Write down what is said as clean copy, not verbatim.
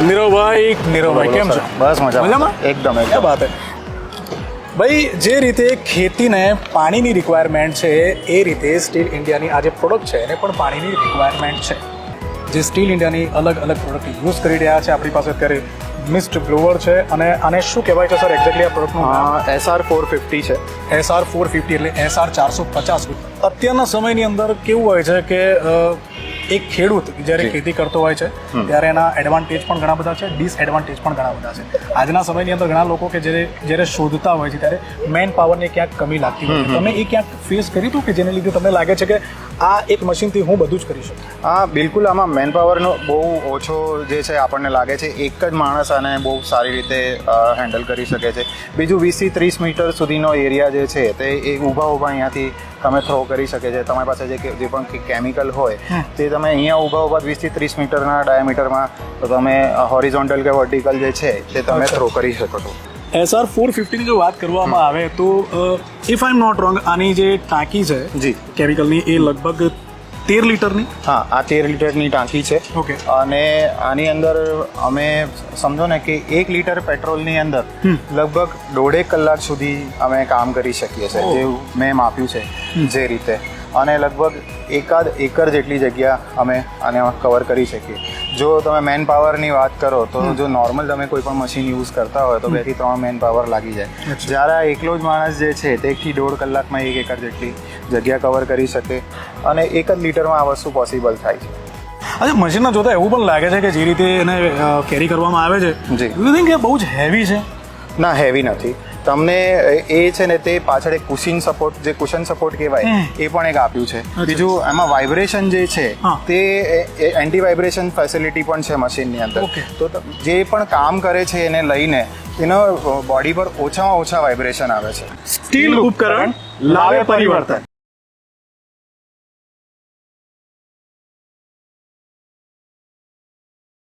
નીરવભાઈ કેમ છો? બસ મજામાં. એકદમ ક્યાં બાત હે ભાઈ, જે રીતે ખેતીને પાણીની રિક્વાયરમેન્ટ છે એ રીતે સ્ટીલ ઇન્ડિયાની આ જે પ્રોડક્ટ છે એને પણ પાણીની રિક્વાયરમેન્ટ છે. જે સ્ટીલ ઇન્ડિયાની અલગ અલગ પ્રોડક્ટ યુઝ કરી રહ્યા છે. આપણી પાસે અત્યારે મિસ્ટ બ્લોવર છે અને આને શું કહેવાય છે સર એક્ઝેક્ટલી આ પ્રોડક્ટનું નામ? SR 450 છે. SR 450 એટલે SR 450. અત્યારના સમયની અંદર કેવું હોય છે કે એક ખેડૂત જ્યારે ખેતી કરતો હોય છે ત્યારે એના એડવાન્ટેજ પણ ઘણા બધા છે, ડિસએડવાન્ટેજ પણ ઘણા બધા છે. આજના સમયની અંદર ઘણા લોકો કે જ્યારે શોધતા હોય છે ત્યારે મેન પાવરની ક્યાંક કમી લાગતી હોય છે. તમે એ ક્યાંક ફેસ કર્યું હતું કે જેને લીધે તમને લાગે છે કે આ એક મશીનથી હું બધું જ કરી શકું? હા, બિલકુલ. આમાં મેન પાવરનો બહુ ઓછો જે છે આપણને લાગે છે. એક જ માણસ આને બહુ સારી રીતે હેન્ડલ કરી શકે છે. બીજું 20 થી 30 મીટર સુધીનો એરિયા જે છે તે એ ઊભા અહીંયાથી તમે થ્રો કરી શકે છે. તમારી પાસે જે પણ કેમિકલ હોય તે તમે અહીંયા ઊભા 20 થી 30 મીટરના ડાયામીટરમાં તો તમે હોરિઝોન્ટલ કે વર્ટિકલ જે છે તે તમે થ્રો કરી શકો છો. SR 450 ની જો વાત કરવામાં આવે તો if I am not wrong આની જે ટાંકી છે જી કેમિકલની એ લગભગ 13 લીટરની. હા, આ 13 લીટરની ટાંકી છે. ઓકે. અને આની અંદર અમે સમજો ને કે 1 લીટર પેટ્રોલની અંદર લગભગ 1.5 કલાક સુધી અમે કામ કરી શકીએ છીએ, જે મેં માપ્યું છે જે રીતે. અને લગભગ એકાદ એકર જેટલી જગ્યા અમે આને કવર કરી શકીએ. જો તમે મેન પાવરની વાત કરો તો જો નોર્મલ તમે કોઈ પણ મશીન યુઝ કરતા હોય તો 2 થી 3 મેન પાવર લાગી જાય. જ્યારે આ એકલો જ માણસ જે છે તે 1 થી 1.5 કલાકમાં 1 એકર જેટલી જગ્યા કવર કરી શકે અને 1 જ લીટરમાં આ વસ્તુ પોસિબલ થાય છે. અચ્છા, મશીનના જોતા એવું પણ લાગે છે કે જે રીતે એને કેરી કરવામાં આવે છે જી. યુ થિંક એ બહુ જ હેવી છે? ના, હેવી નથી. તમને એ છે ને તે પાછળ એક કુશન સપોર્ટ કહેવાય એ પણ એક આપ્યું છે. બીજું એમાં વાઇબ્રેશન જે છે તે એન્ટી વાઇબ્રેશન ફેસિલિટી પણ છે મશીનની અંદર. તો જે પણ કામ કરે છે એને લઈને એનો બોડી પર ઓછામાં ઓછા વાઇબ્રેશન આવે છે. સ્ટીલ ઉપકરણ લાવે પરિવર્તન.